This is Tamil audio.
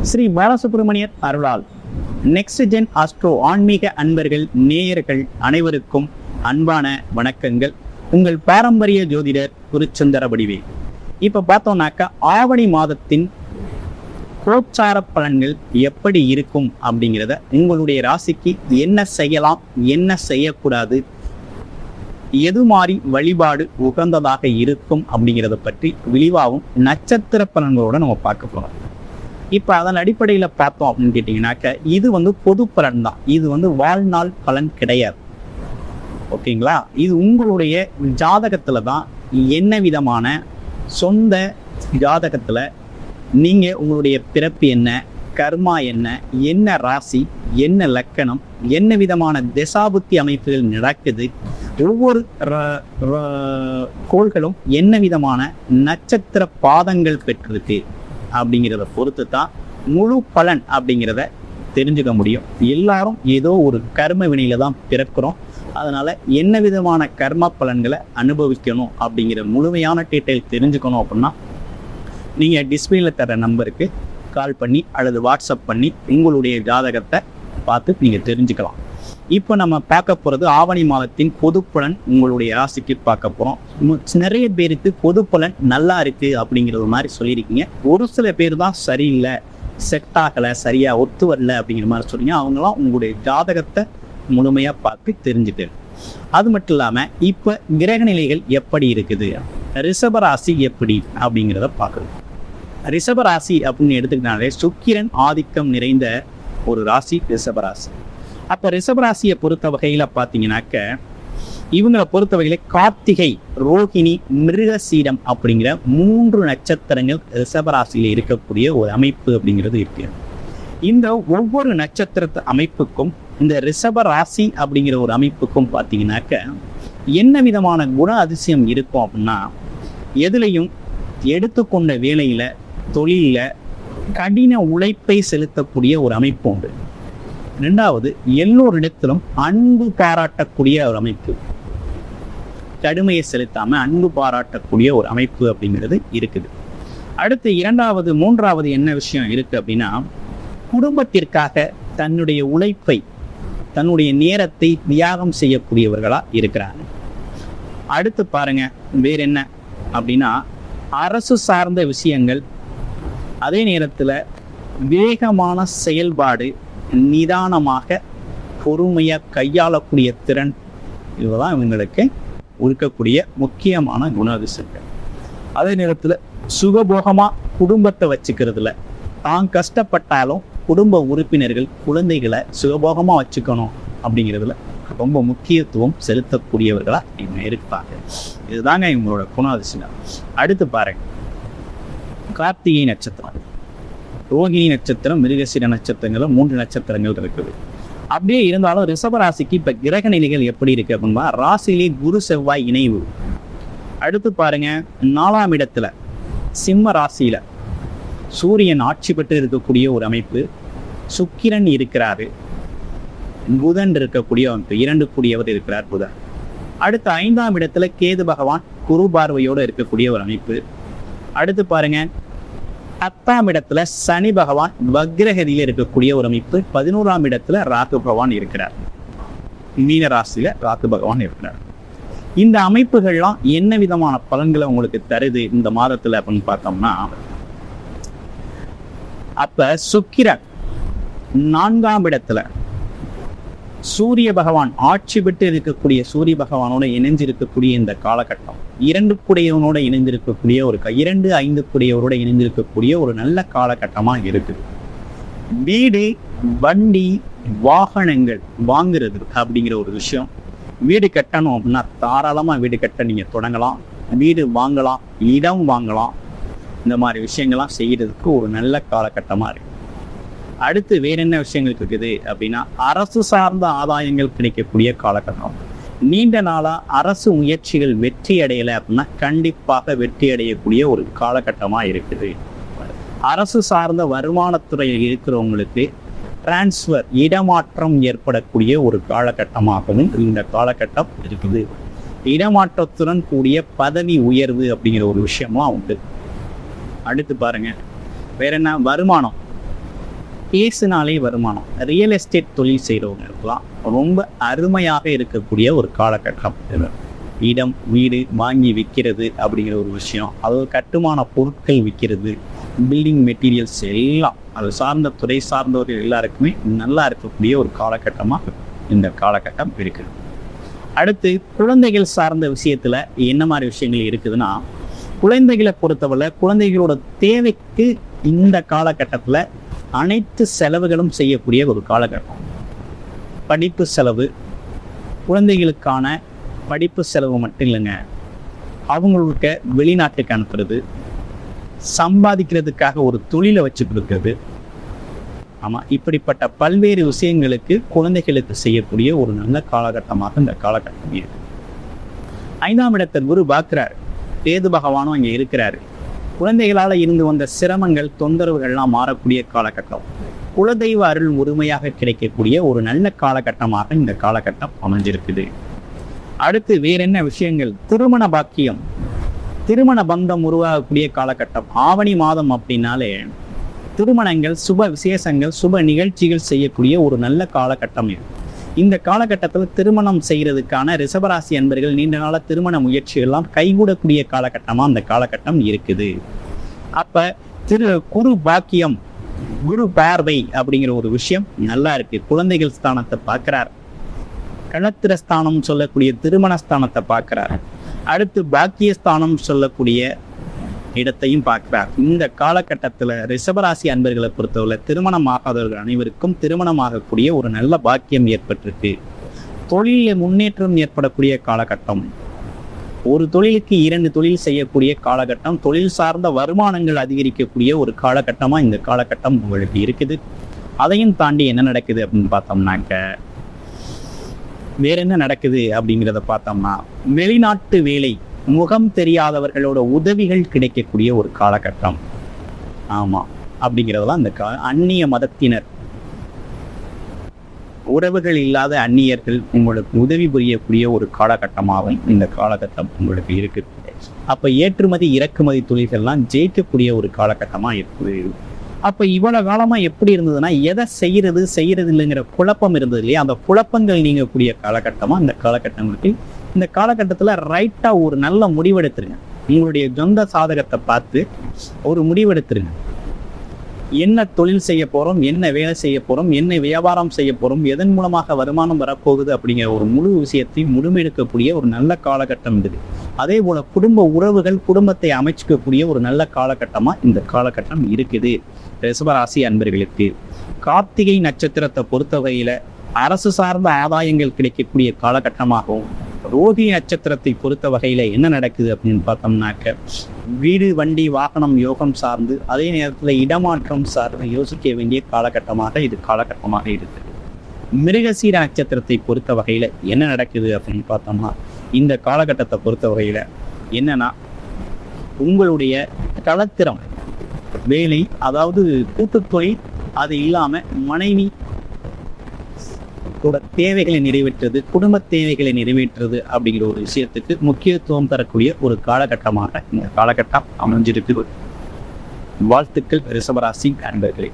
ஸ்ரீ பாலசுப்ரமணியர் அருளால் நெக்ஸ்ட் ஜென் ஆஸ்ட்ரோ ஆன்மீக அன்பர்கள் நேயர்கள் அனைவருக்கும் அன்பான வணக்கங்கள். உங்கள் பாரம்பரிய ஜோதிடர் குருச்சந்திர வடிவேல். இப்ப பார்த்தோம்னாக்கா ஆவணி மாதத்தின் கோச்சார பலன்கள் எப்படி இருக்கும் அப்படிங்கிறத, உங்களுடைய ராசிக்கு என்ன செய்யலாம் என்ன செய்யக்கூடாது, எது மாதிரி வழிபாடு உகந்ததாக இருக்கும் அப்படிங்கிறத பற்றி விரிவாகவும் நட்சத்திர பலன்களோட நம்ம பார்க்க போறோம். இப்ப அதன் அடிப்படையில பார்த்தோம் அப்படின்னு கேட்டீங்கன்னாக்க, இது பொது பலன் தான். இது வாழ்நாள் பலன் கிடையாது. ஓகேங்களா? இது உங்களுடைய ஜாதகத்துல தான் என்ன விதமான சொந்த ஜாதகத்துல நீங்க உங்களுடைய பிறப்பு என்ன, கர்மா என்ன, என்ன ராசி, என்ன லக்கணம், என்ன விதமான திசாபுத்தி அமைப்புகள் நடக்குது, ஒவ்வொரு கோள்களும் என்ன விதமான நட்சத்திர பாதங்கள் பெற்றிருக்கு அப்படிங்கிறத பொறுத்து தான் முழு பலன் அப்படிங்கிறத தெரிஞ்சுக்க முடியும். எல்லாரும் ஏதோ ஒரு கர்ம வினையில தான் பிறக்கிறோம். அதனால என்ன விதமான கர்ம பலன்களை அனுபவிக்கணும் அப்படிங்கிற முழுமையான டீட்டெயில் தெரிஞ்சுக்கணும் அப்படின்னா நீங்க டிஸ்பிளேல தர நம்பருக்கு கால் பண்ணி அல்லது வாட்ஸ்அப் பண்ணி உங்களுடைய ஜாதகத்தை பார்த்து நீங்க தெரிஞ்சுக்கலாம். இப்போ நம்ம பார்க்க போகிறது ஆவணி மாதத்தின் பொது பலன். உங்களுடைய ராசிக்கு பார்க்க போகிறோம். நிறைய பேருக்கு பொது பலன் நல்லா இருக்குது அப்படிங்கிறது மாதிரி சொல்லியிருக்கீங்க. ஒரு சில பேர் தான் சரியில்லை, செட் ஆகலை, சரியாக ஒத்து வரல அப்படிங்கிற மாதிரி சொல்றீங்க. அவங்களாம் உங்களுடைய ஜாதகத்தை முழுமையாக பார்த்து தெரிஞ்சுட்டு, அது மட்டும் இல்லாமல் இப்போ கிரக நிலைகள் எப்படி இருக்குது, ரிஷபராசி எப்படி அப்படிங்கிறத பார்க்குறோம். ரிஷபராசி அப்படின்னு எடுத்துக்கிட்டாலே சுக்கிரன் ஆதிக்கம் நிறைந்த ஒரு ராசி ரிஷபராசி. அப்போ ரிஷபராசியை பொறுத்த வகையில் பார்த்தீங்கன்னாக்க, இவங்களை பொறுத்த வகையில் கார்த்திகை, ரோகிணி, மிருகசீடம் அப்படிங்கிற 3 நட்சத்திரங்கள் ரிஷபராசியில் இருக்கக்கூடிய ஒரு அமைப்பு அப்படிங்கிறது இருக்கு. இந்த ஒவ்வொரு நட்சத்திர அமைப்புக்கும் இந்த ரிஷபராசி அப்படிங்கிற ஒரு அமைப்புக்கும் பார்த்தீங்கன்னாக்க என்ன விதமான குண அதிசயம் இருக்கும் அப்படின்னா, எதுலையும் எடுத்துக்கொண்ட வேலையில தொழில கடின உழைப்பை செலுத்தக்கூடிய ஒரு அமைப்பு உண்டு. 2வது, எல்லோரிடத்திலும் அன்பு பாராட்டக்கூடிய ஒரு அமைப்பு, கடுமையை செலுத்தாம அன்பு பாராட்டக்கூடிய ஒரு அமைப்பு அப்படிங்கிறது இருக்குது. அடுத்து 2வது 3வது என்ன விஷயம் இருக்கு அப்படின்னா, குடும்பத்திற்காக தன்னுடைய உழைப்பை, தன்னுடைய நேரத்தை தியாகம் செய்யக்கூடியவர்களா இருக்கிறாங்க. அடுத்து பாருங்க வேற என்ன அப்படின்னா, அரசு சார்ந்த விஷயங்கள், அதே நேரத்துல வேகமான செயல்பாடு, நிதானமாக பொறுமையாக கையாளக்கூடிய திறன், இதுதான் இவங்களுக்கு இருக்கக்கூடிய முக்கியமான குணாதிசயங்கள். அதே நேரத்தில் சுகபோகமாக குடும்பத்தை வச்சுக்கிறதுல, தான் கஷ்டப்பட்டாலும் குடும்ப உறுப்பினர்கள், குழந்தைகளை சுகபோகமாக வச்சுக்கணும் அப்படிங்கிறதுல ரொம்ப முக்கியத்துவம் செலுத்தக்கூடியவர்களா இவங்க இருப்பாங்க. இதுதாங்க இவங்களோட குணாதிசயம். அடுத்து பாருங்க, கார்த்திகை நட்சத்திரம், ரோகிணி நட்சத்திரம், மிருகசீர நட்சத்திரங்களும் 3 நட்சத்திரங்கள் இருக்குது. அப்படியே இருந்தாலும் ரிஷபராசிக்கு இப்ப கிரக நிலைகள் எப்படி இருக்கு அப்படின்னா, ராசியிலே குரு செவ்வாய் இணைவு. அடுத்து பாருங்க, 4ஆம் இடத்துல சிம்ம ராசியில சூரியன் ஆட்சி பெற்று இருக்கக்கூடிய ஒரு அமைப்பு, சுக்கிரன் இருக்கிறாரு, புதன் இருக்கக்கூடிய அமைப்பு, 2 கூடியவர் இருக்கிறார் புதன். அடுத்து 5ஆம் இடத்துல கேது பகவான் குரு பார்வையோடு இருக்கக்கூடிய ஒரு அமைப்பு. அடுத்து பாருங்க, 10ஆம் இடத்துல சனி பகவான் வக்ரகதியில இருக்கக்கூடிய ஒரு அமைப்பு. 11ஆம் இடத்துல ராகு பகவான் இருக்கிறார், மீன ராசியில ராகு பகவான் இருக்கிறார். இந்த அமைப்புகள்லாம் என்ன விதமான பலன்களை உங்களுக்கு தருது இந்த மாதத்துல அப்படின்னு பார்த்தோம்னா, அப்ப சுக்கிரன் 4ஆம் இடத்துல சூரிய பகவான் ஆட்சி பெற்று இருக்கக்கூடிய சூரிய பகவானோட இணைஞ்சிருக்கக்கூடிய இந்த காலகட்டம், 2 கூடையவனோட இணைந்திருக்கக்கூடிய ஒரு 2, 5 கூடையவரோட இணைந்திருக்கக்கூடிய ஒரு நல்ல காலகட்டமா இருக்குது. வீடு, வண்டி, வாகனங்கள் வாங்குறது அப்படிங்கிற ஒரு விஷயம், வீடு கட்டணும் அப்படின்னா தாராளமா வீடு கட்ட நீங்க தொடங்கலாம், வீடு வாங்கலாம், இடம் வாங்கலாம். இந்த மாதிரி விஷயங்கள்லாம் செய்யறதுக்கு ஒரு நல்ல காலகட்டமா இருக்கு. அடுத்து வேற என்ன விஷயங்கள் இருக்குது அப்படின்னா, அரசு சார்ந்த ஆதாயங்கள் கிடைக்கக்கூடிய காலகட்டம். நீண்ட நாளா அரசு முயற்சிகள் வெற்றி அடையலை அப்படின்னா கண்டிப்பாக வெற்றி அடையக்கூடிய ஒரு காலகட்டமா இருக்குது. அரசு சார்ந்த வருமானத்துறையில் இருக்கிறவங்களுக்கு டிரான்ஸ்ஃபர், இடமாற்றம் ஏற்படக்கூடிய ஒரு காலகட்டமாகவும் இந்த காலகட்டம் இருக்குது. இடமாற்றத்துடன் கூடிய பதவி உயர்வு அப்படிங்கிற ஒரு விஷயமா உண்டு. அடுத்து பாருங்க, வேற என்ன, வருமானம், பேசினாலே வருமானம். ரியல் எஸ்டேட் தொழில் செய்கிறவங்களுக்கெல்லாம் ரொம்ப அருமையாக இருக்கக்கூடிய ஒரு காலகட்டம். இடம் வீடு வாங்கி விற்கிறது அப்படிங்கிற ஒரு விஷயம், அதாவது கட்டுமான பொருட்கள் விற்கிறது, பில்டிங் மெட்டீரியல்ஸ் எல்லாம் அது சார்ந்த துறை சார்ந்தவர்கள் எல்லாருக்குமே நல்லா இருக்கக்கூடிய ஒரு காலகட்டமாக இந்த காலகட்டம் இருக்குது. அடுத்து குழந்தைகள் சார்ந்த விஷயத்துல என்ன மாதிரி விஷயங்கள் இருக்குதுன்னா, குழந்தைகளை பொறுத்தவரை குழந்தைகளோட தேவைக்கு இந்த காலகட்டத்தில் அனைத்து செலவுகளும் செய்யக்கூடிய ஒரு காலகட்டம். படிப்பு செலவு, குழந்தைகளுக்கான படிப்பு செலவு மட்டும் இல்லைங்க, அவங்களுக்கு வெளிநாட்டுக்கு அனுப்புறது, சம்பாதிக்கிறதுக்காக ஒரு தொழிலை வச்சு கொடுக்கிறது, ஆமாம், இப்படிப்பட்ட பல்வேறு விஷயங்களுக்கு குழந்தைகளுக்கு செய்யக்கூடிய ஒரு நல்ல காலகட்டமாக இந்த காலகட்டம் இருக்கு. 5ஆம் இடத்தை குரு பார்க்கிறார், கேது பகவானும் அங்கே இருக்கிறாரு. குழந்தைகளால் இருந்து வந்த சிரமங்கள் தொந்தரவுகள்லாம் மாறக்கூடிய காலகட்டம். குலதெய்வ அருள் முழுமையாக கிடைக்கக்கூடிய ஒரு நல்ல காலகட்டமாக இந்த காலகட்டம் அமைஞ்சிருக்குது. அடுத்து வேற என்ன விஷயங்கள்? திருமண பாக்கியம், திருமண பந்தம் உருவாகக்கூடிய காலகட்டம். ஆவணி மாதம் அப்படின்னாலே திருமணங்கள், சுப விசேஷங்கள், சுப நிகழ்ச்சிகள் செய்யக்கூடிய ஒரு நல்ல காலகட்டம் இது. இந்த காலகட்டத்தில் திருமணம் செய்கிறதுக்கான ரிஷபராசி அன்பர்கள் நீண்ட நாள திருமண முயற்சிகள்லாம் கைகூடக்கூடிய காலகட்டமாக அந்த காலகட்டம் இருக்குது. அப்போ குரு பாக்கியம், குரு பார்வை அப்படிங்கிற ஒரு விஷயம் நல்லா இருக்கு. குழந்தைகள் ஸ்தானத்தை பார்க்கிறார், களத்திர ஸ்தானம் சொல்லக்கூடிய திருமண ஸ்தானத்தை பார்க்கிறார், அடுத்து பாக்கியஸ்தானம் சொல்லக்கூடிய இடத்தையும் பார்க்கிறார். இந்த காலகட்டத்தில் ரிஷபராசி அன்பர்களை பொறுத்தவரை திருமணம் ஆகாதவர்கள் அனைவருக்கும் திருமணமாகக்கூடிய ஒரு நல்ல பாக்கியம் ஏற்பட்டிருக்கு. தொழிலில் முன்னேற்றம் ஏற்படக்கூடிய காலகட்டம். ஒரு தொழிலுக்கு 2 தொழில் செய்யக்கூடிய காலகட்டம். தொழில் சார்ந்த வருமானங்கள் அதிகரிக்கக்கூடிய ஒரு காலகட்டமாக இந்த காலகட்டம் உங்களுக்கு இருக்குது. அதையும் தாண்டி என்ன நடக்குது அப்படின்னு பார்த்தோம்னாக்க, வேற என்ன நடக்குது அப்படிங்கிறத பார்த்தோம்னா, வெளிநாட்டு வேலை, முகம் தெரியாதவர்களோட உதவிகள் கிடைக்கக்கூடிய ஒரு காலகட்டம். ஆமா, அப்படிங்கிறதெல்லாம் இந்த அந்நிய மதத்தினர், உறவுகள் இல்லாத அந்நியர்கள் உங்களுக்கு உதவி புரியக்கூடிய ஒரு காலகட்டமாக இந்த காலகட்டம் உங்களுக்கு இருக்கு. அப்ப ஏற்றுமதி இறக்குமதி தொழில்கள்லாம் ஜெயிக்கக்கூடிய ஒரு காலகட்டமா இருக்குது. அப்ப இவ்வளவு காலமா எப்படி இருந்ததுன்னா, எதை செய்யறது இல்லைங்கிற குழப்பம் இருந்தது இல்லையா, அந்த குழப்பங்கள் நீங்கக்கூடிய காலகட்டமா இந்த காலகட்டங்களுக்கு. இந்த காலகட்டத்தில் ரைட்டா ஒரு நல்ல முடிவெடுத்துருங்க. உங்களுடைய சொந்த சாதகத்தை பார்த்து ஒரு முடிவெடுத்துருங்க. என்ன தொழில் செய்ய போறோம், என்ன வேலை செய்ய போறோம், என்ன வியாபாரம் செய்ய போறோம், எதன் மூலமாக வருமானம் வரப்போகுது அப்படிங்கிற ஒரு முழு விஷயத்தை முழுமெடுக்கக்கூடிய ஒரு நல்ல காலகட்டம் இது. அதே போல குடும்ப உறவுகள், குடும்பத்தை அமைச்சிக்கக்கூடிய ஒரு நல்ல காலகட்டமா இந்த காலகட்டம் இருக்குது ரிஷபராசி அன்பர்களுக்கு. கார்த்திகை நட்சத்திரத்தை பொறுத்தவரையில அரசு சார்ந்த ஆதாயங்கள் கிடைக்கக்கூடிய காலகட்டமாகவும், ரோஹிணி நட்சத்திரத்தை பொறுத்த வகையில என்ன நடக்குது அப்படின்னு பார்த்தோம்னாக்க, வீடு வண்டி வாகனம் யோகம் சார்ந்து, அதே நேரத்தில் இடமாற்றம் சார்ந்து யோசிக்க வேண்டிய காலகட்டமாக இது காலகட்டமாக இருக்குது. மிருகசீர நட்சத்திரத்தை பொறுத்த வகையில என்ன நடக்குது அப்படின்னு பார்த்தோம்னா, இந்த காலகட்டத்தை பொறுத்த வகையில என்னன்னா, உங்களுடைய களத்திரம் வேலை, அதாவது கூட்டுத்தொழில், அது இல்லாம மனைவி தேவைகளை நிறைவேற்றுறது, குடும்ப தேவைகளை நிறைவேற்றுறது அப்படிங்கிற ஒரு விஷயத்துக்கு முக்கியத்துவம் தரக்கூடிய ஒரு காலகட்டமாக இந்த காலகட்டம் அமைஞ்சிருக்கு. வாழ்த்துக்கள் ரிஷபராசி அன்பர்களே.